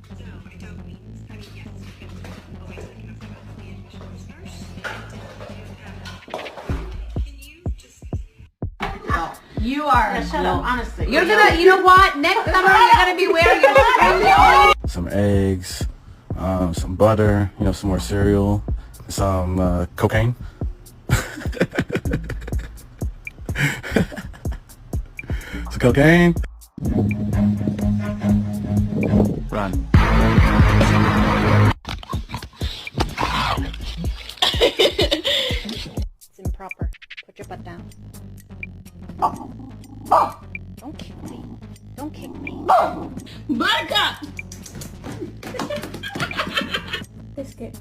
So I don't mean, yes, you can always look enough about the admissions nurse. Can you just... You are. Yeah, shut up, honestly. You're gonna, you know what? Next summer you're gonna be wearing your string. Some eggs, some butter, you know, some more cereal, some cocaine. Some cocaine. Run. It's improper. Put your butt down. Don't kick me. Don't kick me. Buttercup! Biscuit.